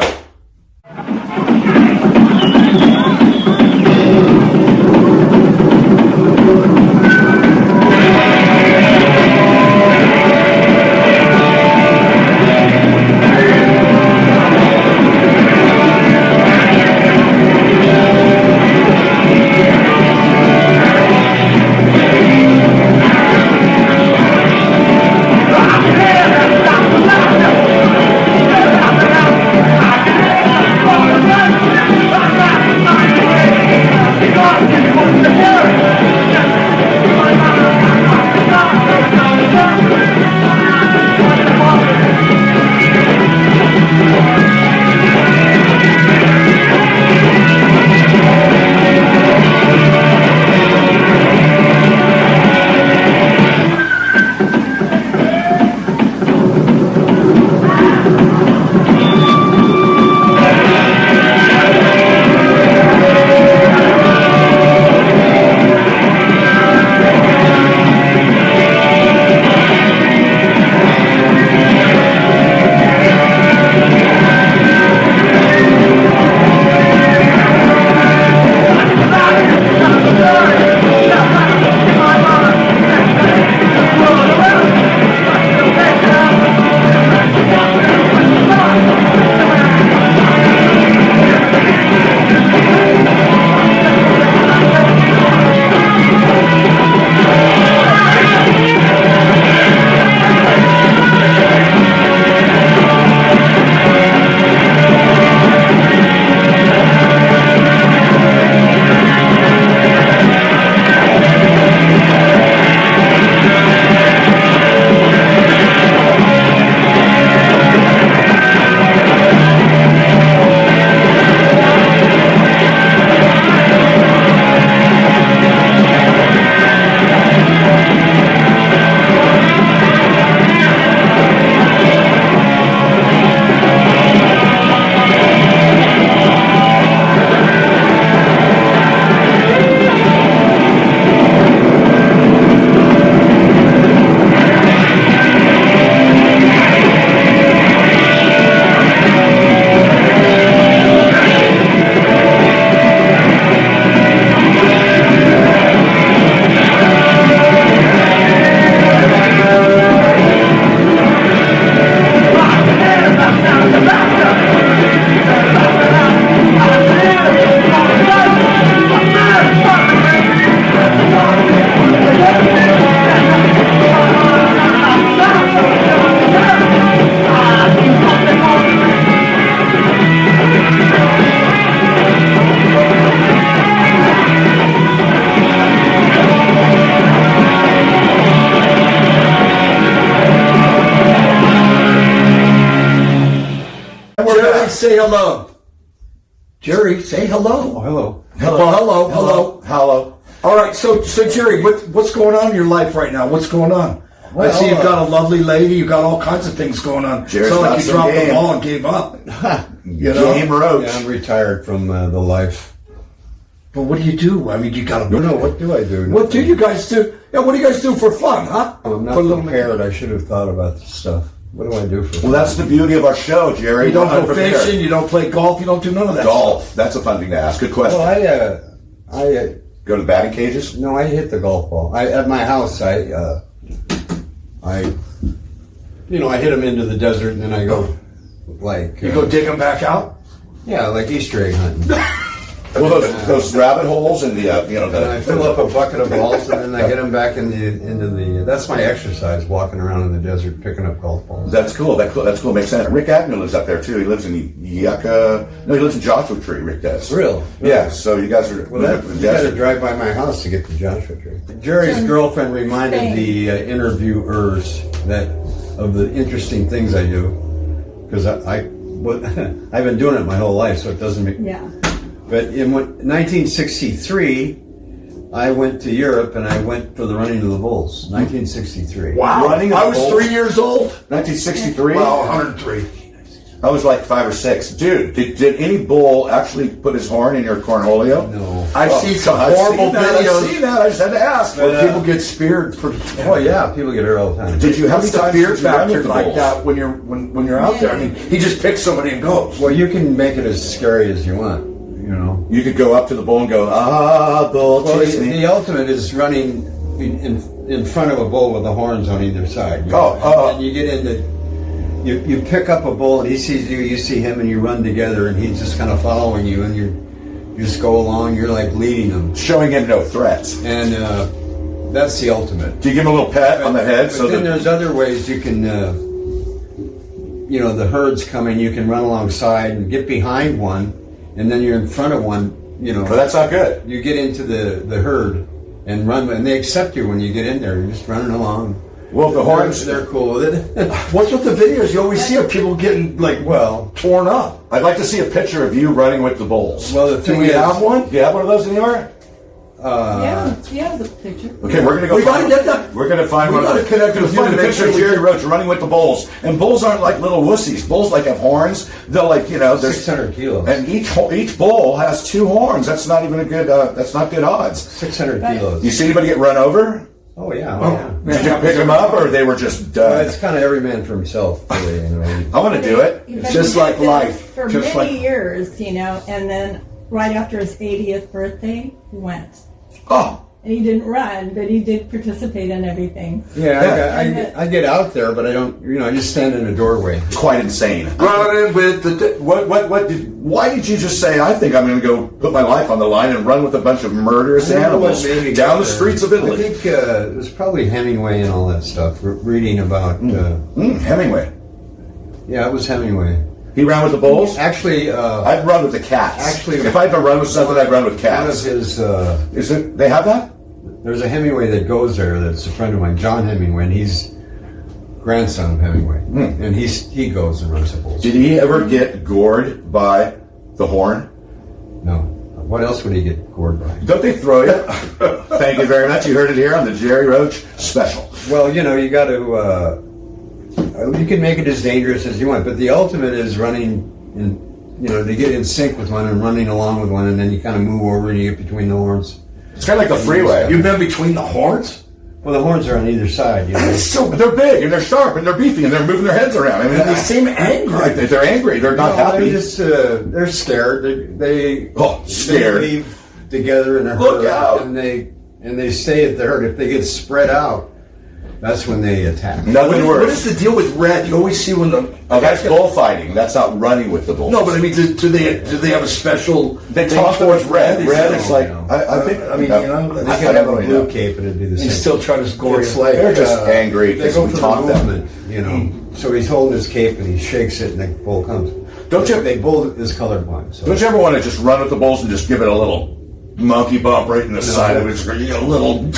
guys say hello. Jerry, say hello. Oh, hello. Hello. All right, so Jerry, what's going on in your life right now? What's going on? Well, I see you've got a lovely lady. You've got all kinds of things going on. Jerry's so like got you dropped game. the ball and gave up. Game Roach. Yeah, I'm retired from the life. But what do you do? I mean, you got to. No, what do I do? What do you guys do? Yeah, what do you guys do for fun, huh? I'm not prepared. I should have thought about this stuff. What do I do for fun? Well, that's the beauty of our show, Jerry. You don't go Unprepared. fishing. You don't play golf. You don't do none of that. Golf. Stuff. That's a fun thing to ask. Good question. Well, I go to the batting cages. No, I hit the golf ball. At my house, I hit them into the desert, and then I go like you go dig them back out. Yeah, like Easter egg hunting. Well, those rabbit holes and I fill up a bucket of balls, and then I get them back into the. That's my exercise, walking around in the desert picking up golf balls. That's cool. That's cool. Makes sense. Rick Agnew lives up there too. He lives in Yucca. No, he lives in Joshua Tree. Rick does. Real? Yeah. So you guys are. Well, you got to drive by my house to get to Joshua Tree. Jerry's girlfriend reminded the interviewers of the interesting things I do, because I've been doing it my whole life, so it doesn't make. Yeah. But in 1963, I went to Europe and I went for the running of the bulls. 1963. Wow! I was 3 years old. 1963. Well, 103. I was like 5 or 6. Dude, did any bull actually put his horn in your cornholio? No. I've seen some horrible videos. I've seen that. I just had to ask. Where people get speared. Oh yeah, people get hurt all the time. Did you have the fear factor like that when you're out there? I mean, he just picks somebody and goes. Well, you can make it as scary as you want. You could go up to the bull and go, bull, chase me. The ultimate is running in front of a bull with the horns on either side. And you get into, you pick up a bull and he sees you, you see him, and you run together, and he's just kind of following you, and you just go along. You're like leading him, showing him no threats, and that's the ultimate. Do you give him a little pat on the head? But then there's other ways you can. The herd's coming. You can run alongside and get behind one. And then you're in front of one, But that's not good. You get into the herd and run, and they accept you when you get in there. You're just running along. Well, the horns, they're cool with it. What's with the videos? You always see of people getting, torn up. I'd like to see a picture of you running with the bulls. Well, the thing Do we is, have one? Do you have one of those in your? Yeah, the picture. Okay, we're gonna go. We gotta get that. We're gonna find one. We gotta connect with you find to a make picture sure of Jerry Roach running with the bulls. And bulls aren't like little wussies. Bulls have horns. They'll there's 600 kilos. And each bull has 2 horns. That's not even a good. That's not good odds. 600 kilos. You see anybody get run over? Oh yeah. Did you pick them up, or they were just done? It's kind of every man for himself. Really, I want to do it. But Just he like did life. for Just many like. years, and then right after his 80th birthday, he went. Oh. And he didn't run, but he did participate in everything. Yeah, I get out there, but I don't. I just stand in a doorway. It's quite insane. Running with the Why did you just say, I think I'm going to go put my life on the line and run with a bunch of murderous animals down the streets of Italy? I think it was probably Hemingway and all that stuff. Reading about Hemingway. Yeah, it was Hemingway. He ran with the bulls? Actually, I'd run with the cats. Actually, if I had to run with something, I'd run with cats. One of his, is it? They have that? There's a Hemingway that goes there. That's a friend of mine, John Hemingway, and he's grandson of Hemingway, and he goes and runs the bulls. Did he ever get gored by the horn? No. What else would he get gored by? Don't they throw you? Thank you very much. You heard it here on the Jerry Roach Special. Well, you got to. You can make it as dangerous as you want, but the ultimate is running in. To get in sync with one and running along with one, and then you kind of move over and you get between the horns. It's kind of like the freeway. You've been between the horns? Well, the horns are on either side. They're big and they're sharp and they're beefy and they're moving their heads around. I mean, they seem angry. They're angry. They're not happy. They're just they're scared. They scared. They leave together in a herd. Look out! And they stay at the herd. If they get spread out, that's when they attack. Nothing worse. What is the deal with red? You always see when the that's bullfighting. That's not running with the bulls. No, but I mean, do they have a special? They talk towards red. Red is like I think. I mean, they could have a blue cape and it'd be the same. He's still trying to score. It's like they're just angry they because go we for taught the them. movement, So he's holding his cape and he shakes it, and the bull comes. The bull is colorblind. So. Don't you ever want to just run with the bulls and just give it a little monkey bump right in the side of it? A little.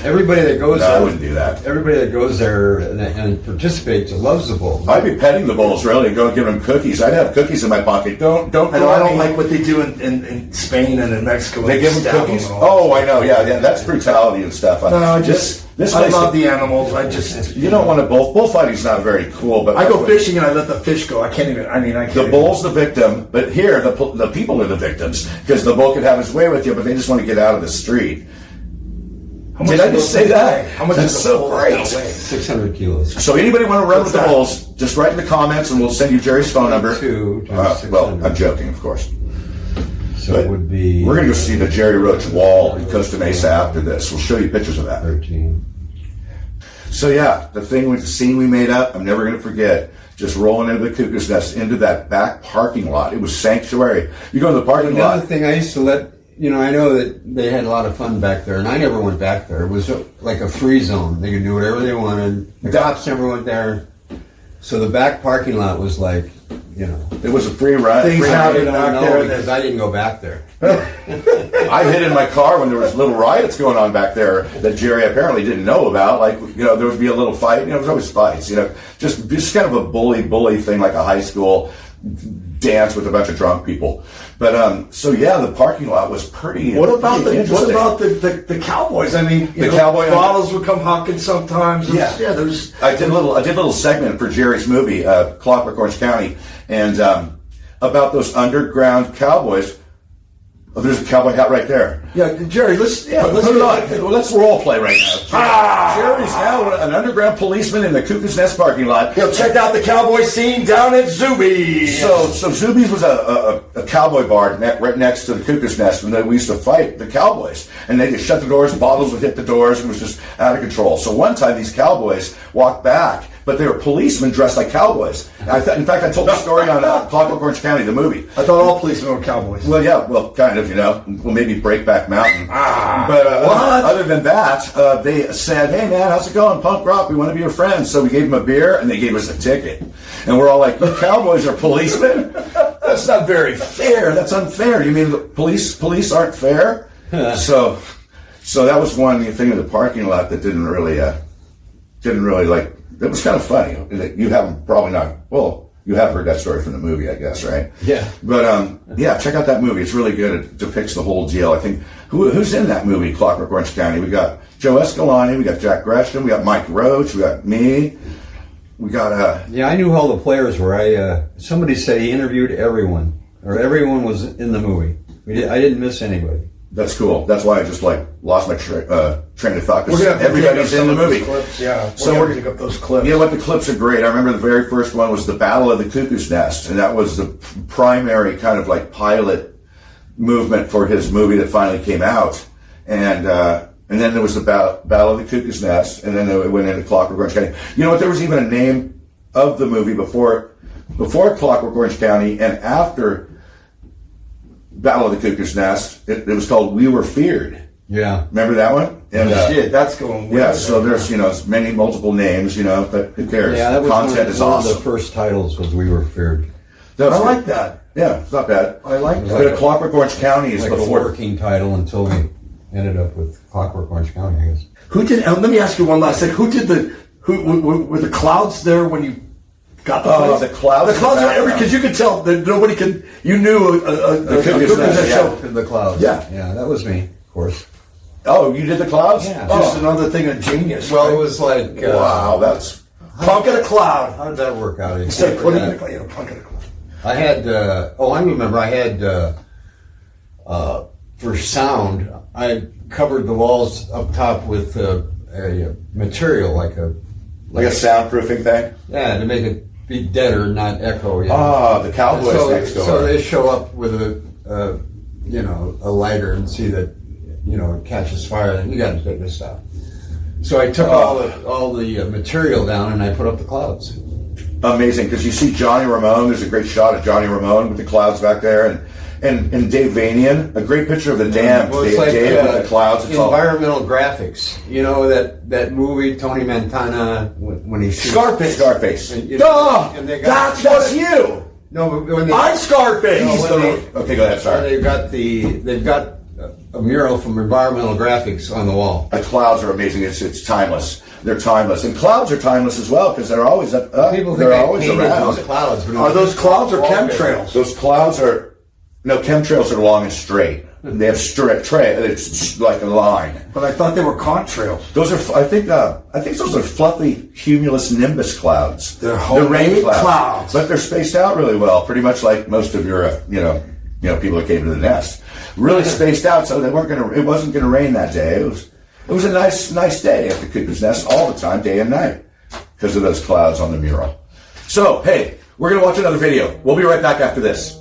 Everybody that goes No, there, I wouldn't do that. Everybody that goes there and participates loves the bull. I'd be petting the bulls, really, and go give them cookies. I'd have cookies in my pocket. Don't. I don't like what they do in Spain and in Mexico. They give them cookies. Oh, I know. Yeah, that's brutality and stuff. No, I love the animals. You don't want to bullfighting's not very cool. But I go fishing and I let the fish go. I can't even. The bull's the victim, but here the people are the victims because the bull could have his way with you, but they just want to get out of the street. Did I just say that? How much That's is so great. 600 kilos. So anybody want to run with the bulls, just write in the comments and we'll send you Jerry's phone number. Well, I'm joking, of course. So it would be... We're going to go see the Jerry Roach wall in Costa Mesa after this. We'll show you pictures of that. 13. So yeah, the scene we made up, I'm never going to forget. Just rolling into the Cuckoo's Nest, into that back parking lot. It was sanctuary. You go to the parking lot. Another thing I used to let... I know that they had a lot of fun back there, and I never went back there. It was like a free zone. They could do whatever they wanted. The cops never went there. So the back parking lot was like, It was a free ride. Things happened back there. Because I didn't go back there. I hid in my car when there was little riots going on back there that Jerry apparently didn't know about. Like, there would be a little fight. There was always fights, just kind of a bully thing, like a high school dance with a bunch of drunk people. But so yeah, the parking lot was pretty. What about the Cowboys? I mean, the Cowboy bottles would come hawking sometimes. There's. I did a little segment for Jerry's movie, Clockwork Orange County, and about those underground cowboys. Oh, there's a cowboy hat right there. Yeah, Jerry, let's put it on. Let's role play right now. Jerry's now an underground policeman in the Cuckoo's Nest parking lot. Check out the cowboy scene down at Zuby's. So Zuby's was a cowboy bar right next to the Cuckoo's Nest, and we used to fight the cowboys. And they just shut the doors, bottles would hit the doors, and it was just out of control. So one time these cowboys walked back, but they were policemen dressed like cowboys. In fact, I told the story on Clockwork Orange County, the movie. I thought all policemen were cowboys. Well, yeah, kind of, Well, maybe Breakback Mountain. But other than that, they said, hey, man, how's it going? Punk rock, we want to be your friends. So we gave them a beer, and they gave us a ticket. And we're all like, you cowboys are policemen? That's not very fair. That's unfair. You mean the police aren't fair? So that was one thing in the parking lot that didn't really like. It was kind of funny. You haven't probably not. Well, you have heard that story from the movie, I guess, right? Yeah. But check out that movie. It's really good. It depicts the whole deal. I think who's in that movie, Clockwork Orange County? We got Joe Escalante, we got Jack Gresham, we got Mike Roach, we got me. We got Yeah, I knew who all the players were. Somebody said he interviewed everyone, or everyone was in the movie. I didn't miss anybody. That's cool. That's why I just lost my train of thought. We're gonna everybody's in the movie. Clips, yeah. So we're gonna pick up those clips. Yeah, but the clips are great. I remember the very first one was the Battle of the Cuckoo's Nest, and that was the primary kind of like pilot movement for his movie that finally came out. And then there was the Battle of the Cuckoo's Nest, and then it went into Clockwork Orange County. You know what? There was even a name of the movie before Clockwork Orange County and after Battle of the Cuckoo's Nest. It was called We Were Feared. Yeah. Remember that one? And, shit, that's going weird. Yeah, so there's multiple names, but who cares? Yeah, that was content is awesome. One of the first titles was We Were Feared. I like that. Yeah, it's not bad. I like that. But Clockwork Orange County is like before a working title until we ended up with Clockwork Orange County, I guess. Who did? Let me ask you one last thing. Who did were the clouds there when you got the place? The clouds. The clouds are every because you could tell that nobody could. You knew the Cuckoo's Nest show. The clouds. Yeah, that was me, of course. Oh, you did the clouds? Yeah. Just another thing of genius. Well, right? it was like wow, that's punk in a cloud. How did that work out? Instead of putting in a cloud, punk in a cloud. I had. I remember. I had for sound. I covered the walls up top with a material like a soundproofing thing. Yeah, to make it be deader, not echo. The Cowboys next door. So they show up with a lighter and see that it catches fire. And you got to take this out. So I took all the material down and I put up the clouds. Amazing, because you see Johnny Ramone. There's a great shot of Johnny Ramone with the clouds back there, and Dave Vanian, a great picture of the dam. Well, Dave with the clouds. It's environmental graphics. That movie Tony Montana when he shoots Scarface. And they got, that's you. No, but when I'm Scarface. Okay, go ahead. Sorry. They've got a mural from Environmental Graphics on the wall. The clouds are amazing. It's timeless. They're timeless, and clouds are timeless as well because they're always up. People think they're I always painted around. those clouds. Are those clouds or chemtrails? Those clouds are chemtrails are long and straight. They have straight. It's like a line. But I thought they were contrails. Those are. I think those are fluffy cumulus nimbus clouds. They're rain clouds, but they're spaced out really well. Pretty much like most of your people that came to the nest. Really spaced out, so it wasn't gonna rain that day. It was a nice day at the Cuckoo's Nest all the time, day and night, because of those clouds on the mural. So, hey, we're going to watch another video. We'll be right back after this.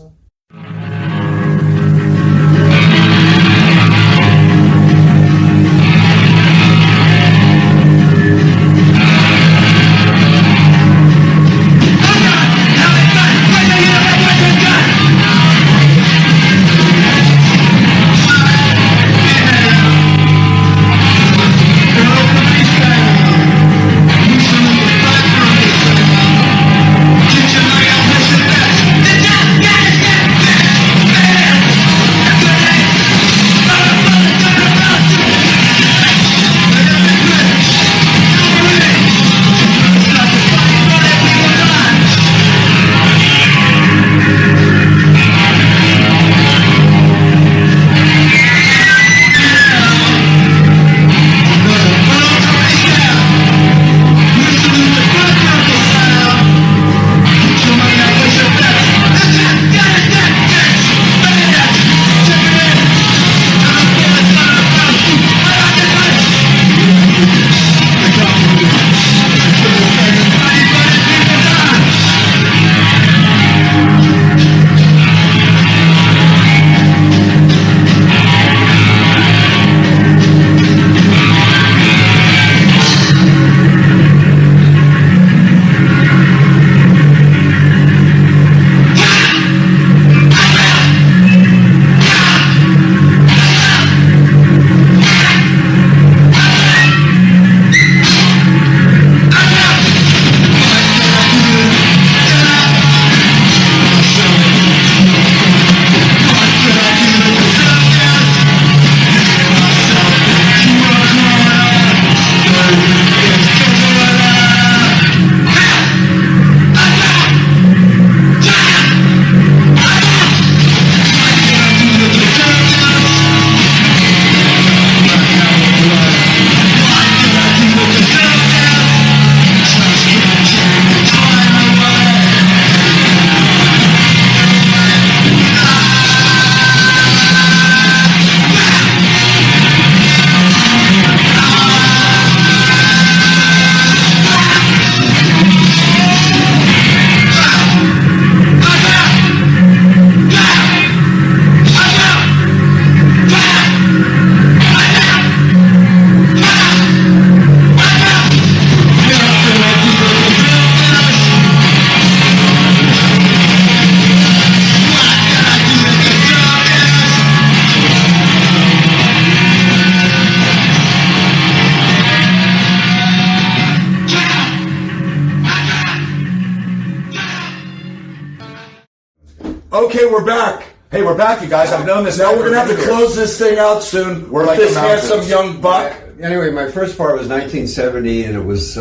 Okay, we're back. Hey, we're back, you guys. I've known this. Now we're going to have to close this thing out soon. We're with like this the mountains. handsome young buck. Anyway, my first part was 1970, and it was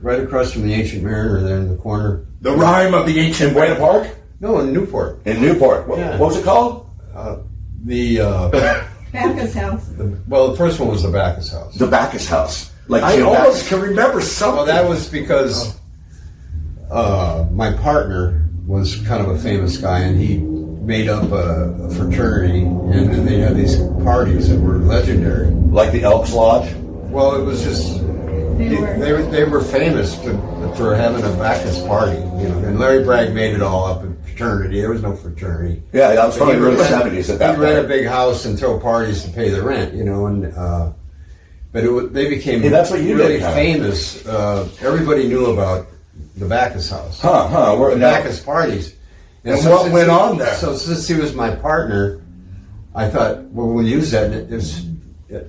right across from the Ancient Mariner there in the corner. The Rime of the Ancient Mariner Park? No, in Newport. In Newport. What was it called? Bacchus House. The first one was the Bacchus House. The Bacchus House. Like I almost can remember something. Well, that was because my partner was kind of a famous guy, and he made up a fraternity, and then they had these parties that were legendary. Like the Elks Lodge? Well, it was just they were famous for having a Bacchus party, you know. And Larry Bragg made it all up in fraternity. There was no fraternity. Yeah, that was probably early '70s at that point. He'd rent a big house and throw parties to pay the rent, you know. And but they became that's what you really did, huh? famous. Everybody knew about the Bacchus House. The Bacchus parties. And what went on there? So since he was my partner, I thought, well, we'll use that.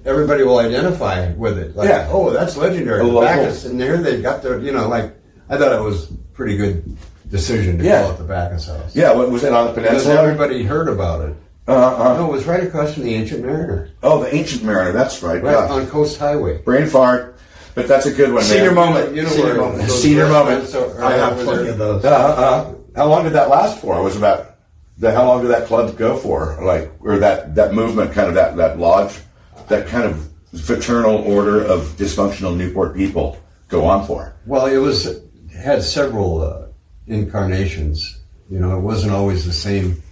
Everybody will identify with it. Like, oh, that's legendary. The Bacchus, and there they got their, I thought it was a pretty good decision to call it the Bacchus House. Yeah, was it on the peninsula? Because everybody heard about it. No, it was right across from the Ancient Mariner. Oh, the Ancient Mariner. That's right. Right on Coast Highway. Brain fart. But that's a good one, Senior man. moment. You know Senior where moment. those Senior restaurants moment. are I have over plenty there. of those. How long did that last for? It was about how long did that club go for? Like, or that movement, kind of that lodge, that kind of fraternal order of dysfunctional Newport people go on for? Well, it had several incarnations. You know, it wasn't always the same.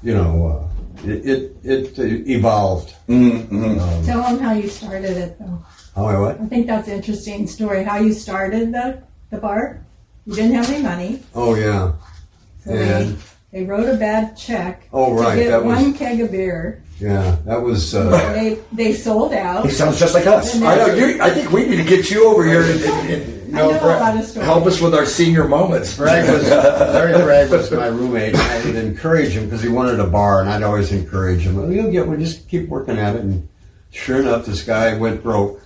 You know, it evolved. Mm-hmm. Tell them how you started it, though. How I what? I think that's an interesting story. How you started the bar. You didn't have any money. Oh yeah. So they wrote a bad check. Oh right, to get that one was keg of beer. Yeah, that was. They sold out. He sounds just like us. And I know. I think we need to get you over here and I know a lot of stories. help us with our senior moments. Larry Bragg was my roommate, and I would encourage him because he wanted a bar, and I'd always encourage him. You'll get one, just keep working at it. And sure enough, this guy went broke,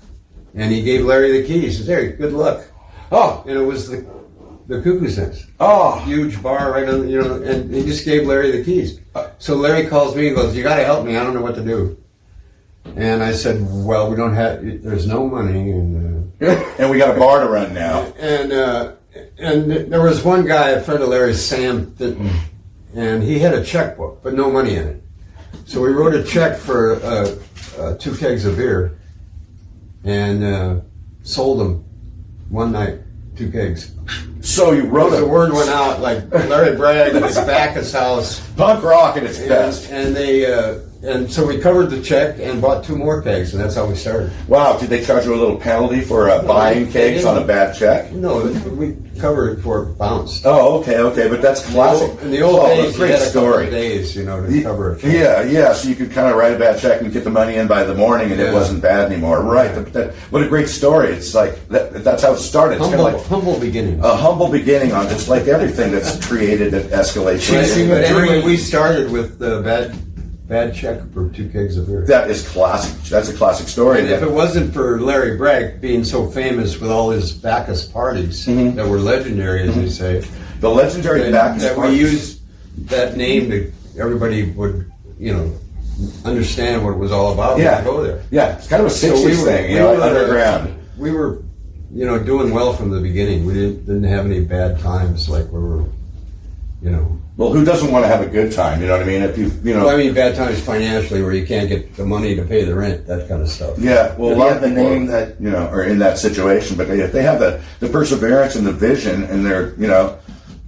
and he gave Larry the keys. He said, "There, good luck." Oh, and it was the Cuckoo Sense. Oh, huge bar right on, you know, and he just gave Larry the keys. So Larry calls me and goes, "You got to help me. I don't know what to do." And I said, "Well, we don't have. There's no money, and and we got a bar to run now." And there was one guy, a friend of Larry's, Sam Fitton, and he had a checkbook, but no money in it. So we wrote a check for 2 kegs of beer, and sold them one night, 2 kegs. So you wrote the word went out like Larry Bragg was back at his house, punk rock at its best, and they. And so we covered the check and bought 2 more kegs, and that's how we started. Wow, did they charge you a little penalty for buying kegs on a bad check? No, we covered it for it bounced. Oh, okay, but that's classic. In the old days, great you had a couple story. of days, you know, to cover a check. Yeah, so you could kind of write a bad check and get the money in by the morning, and it wasn't bad anymore. Right, what a great story. It's like, that's how it started. It's Humble beginning. A humble beginning on just like everything that's created at escalation. But anyway, we started with the bad check for 2 kegs of beer. That is classic. That's a classic story. And if it wasn't for Larry Bragg being so famous with all his Bacchus parties that were legendary, as you say, the legendary Bacchus that parties. we used that name to everybody would, you know, understand what it was all about. Yeah, go there. Yeah, it's kind of a 60s thing, you know, underground. We were, you know, doing well from the beginning. We didn't have any bad times like we were, you know. Well, who doesn't want to have a good time? You know what I mean? If you know. Well, I mean, bad times financially, where you can't get the money to pay the rent, that kind of stuff. Yeah, well, a lot of the people name that you know are in that situation, but if they have the perseverance and the vision, and they're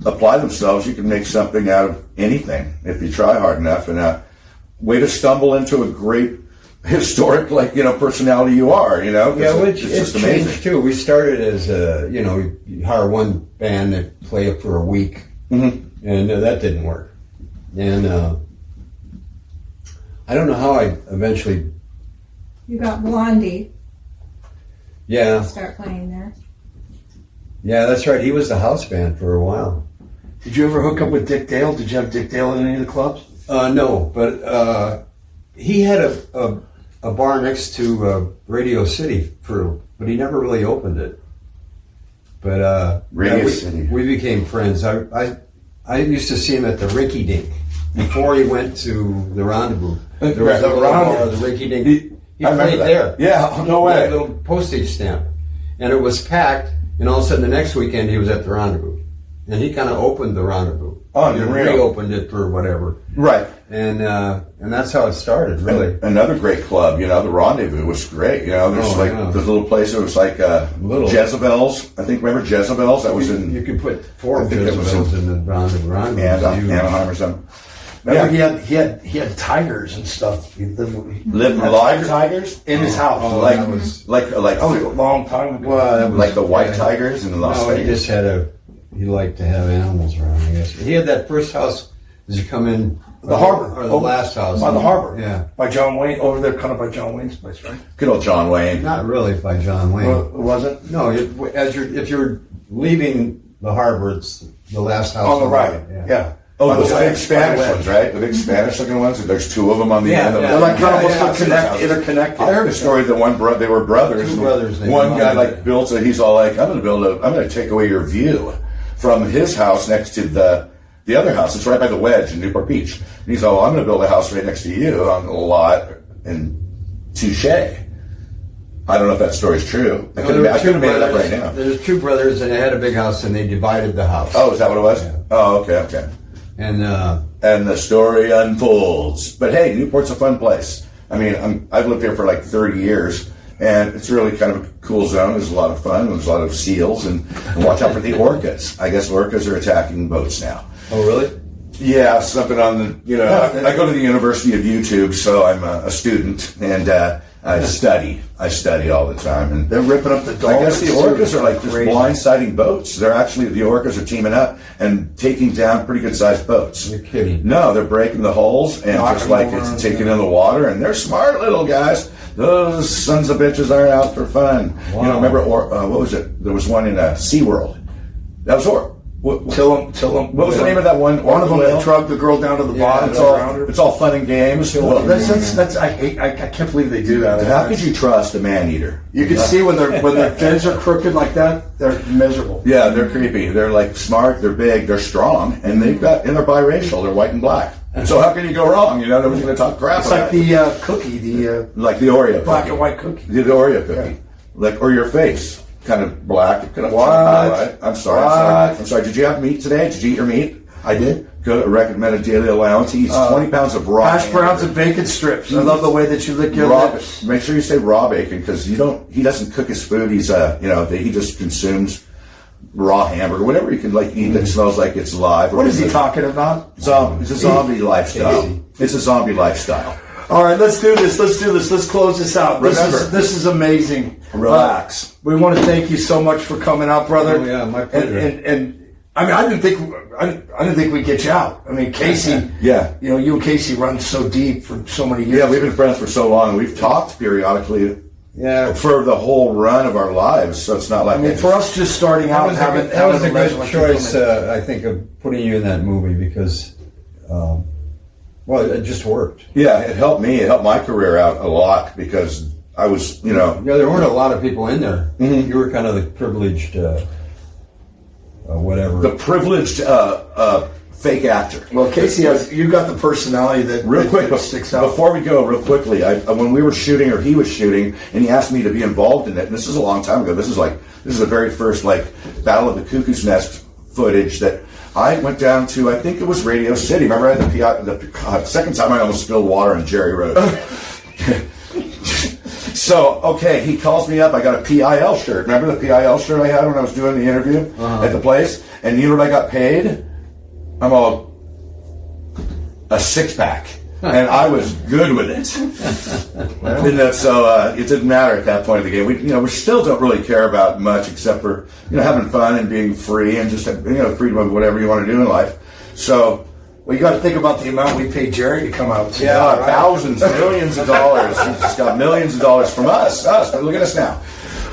apply themselves, you can make something out of anything if you try hard enough. And way to stumble into a great historic personality you are. Yeah, which it's just changed amazing too. We started as you hire one band to play it for a week. Mm-hmm. And that didn't work. And I don't know how I eventually... You got Blondie. Yeah. Start playing there. Yeah, that's right. He was the house band for a while. Did you ever hook up with Dick Dale? Did you have Dick Dale in any of the clubs? No, but he had a bar next to Radio City, but he never really opened it. But Radio City. We became friends. I used to see him at the Rinky Dink before he went to the Rendezvous. There was a bar, the Rinky Dink. He played there. Yeah, no way. That little postage stamp, and it was packed. And all of a sudden, the next weekend, he was at the Rendezvous, and he kind of opened the Rendezvous. Oh, he real. reopened it for whatever. Right. And that's how it started, really. Another great club, the Rendezvous was great. There's this little place. It was like Jezebel's. I think remember Jezebel's? That was in. You could put 4 Jezebels in the Rendezvous. And Anaheim or something. Remember he had tigers and stuff. He lived live tigers in his house. Oh, like a long time ago. Well, like the white tigers in Las Vegas. No, he just had he liked to have animals around, I guess. He had that first house as you come in. The harbor. Or the last house. By the harbor. Yeah. By John Wayne, over there, kind of by John Wayne's place, right? Good old John Wayne. Not really by John Wayne. Well, was it? No, if you're leaving the harbor, it's the last house. On the right, yeah. Oh, those big Spanish ones, right? The big Spanish looking ones. There's 2 of them on the end. They're like kind of interconnected. I heard a story that they were brothers. 2 brothers. One guy he's all like, I'm going to take away your view from his house next to the the other house. It's right by the Wedge in Newport Beach. And he's all, I'm going to build a house right next to you on a lot in Touche. I don't know if that story's true. I could have made it up right now. There's two brothers, and they had a big house, and they divided the house. Oh, is that what it was? Yeah. Oh, okay. And the story unfolds. But hey, Newport's a fun place. I mean, I've lived here for like 30 years, and it's really kind of a cool zone. There's a lot of fun. There's a lot of seals, and watch out for the orcas. I guess orcas are attacking boats now. Oh, really? Yeah, something on the, I go to the University of YouTube, so I'm a student, and I study all the time. And they're ripping up the dolphins. I guess the orcas are like just blindsiding boats. The orcas are teaming up and taking down pretty good sized boats. You're kidding. No, they're breaking the holes and just like it's taking in the water, and they're smart little guys. Those sons of bitches aren't out for fun. Wow. You know, remember, what was it? There was one in SeaWorld. That was Till them. What was the name of that one? One of them that drugged the girl down to the bottom. It's all fun and games. Well, that's I can't believe they do that. How could you trust a man eater? You can see when their fins are crooked like that, they're miserable. Yeah, they're creepy. They're like smart. They're big. They're strong, and they're biracial. They're white and black. So how can you go wrong? You know, nobody's going to talk crap. It's like the cookie, like the Oreo black cookie. and white cookie. The Oreo cookie, or your face. Kind of black. Kind of what? I'm sorry. Did you have meat today? Did you eat your meat? I did. Good. I recommend a daily allowance. He eats 20 pounds of raw hash browns and bacon strips. I love the way that you lick your lips. Make sure you say raw bacon, because he doesn't cook his food. He's he just consumes raw hamburger, whatever you can eat that smells like it's live. What is he talking about? It's a zombie lifestyle. It's a zombie lifestyle. All right, let's do this. Let's close this out. This is amazing. Relax. We want to thank you so much for coming out, brother. Oh yeah, my pleasure. And I mean, I didn't think we'd get you out. I mean, Casey. Yeah. You know, you and Casey run so deep for so many years. Yeah, we've been friends for so long. We've talked periodically. Yeah. For the whole run of our lives, so it's not like. I mean, for us just starting out, that was a good choice. I think of putting you in that movie because. Well, it just worked. Yeah, it helped me. It helped my career out a lot because I was, Yeah, there weren't a lot of people in there. Mm-hmm. You were kind of the privileged, whatever. The privileged fake actor. Well, Casey, you got the personality that real quick sticks out. Before we go, real quickly, when we were shooting, or he was shooting, and he asked me to be involved in it. And this is a long time ago. This is the very first Battle of the Cuckoo's Nest footage that. I went down to, I think it was Radio City. Remember, I had the second time I almost spilled water on Jerry Roach. So, okay, he calls me up. I got a PIL shirt. Remember the PIL shirt I had when I was doing the interview at the place? And you know what I got paid? I'm all, a six-pack. And I was good with it. So it didn't matter at that point of the game. We still don't really care about much except for having fun and being free and just freedom of whatever you want to do in life. So, well, you got to think about the amount we paid Jerry to come out. Yeah, thousands, millions of dollars. He's just got millions of dollars from us. But look at us now.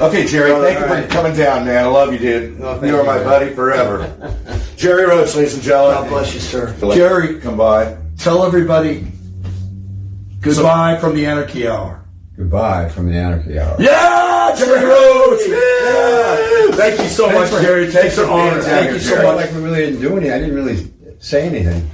Okay, Jerry, thank you for coming down, man. I love you, dude. You are my buddy forever. Jerry Roach, ladies and gentlemen. God bless you, sir. Jerry, come by. Tell everybody goodbye from the Anarchy Hour. Goodbye from the Anarchy Hour. Yeah, Jerry Roach. Yeah. Thank you so much, Jerry. Thanks for honor. Thank you so much. Like we really didn't do anything. I didn't really say anything.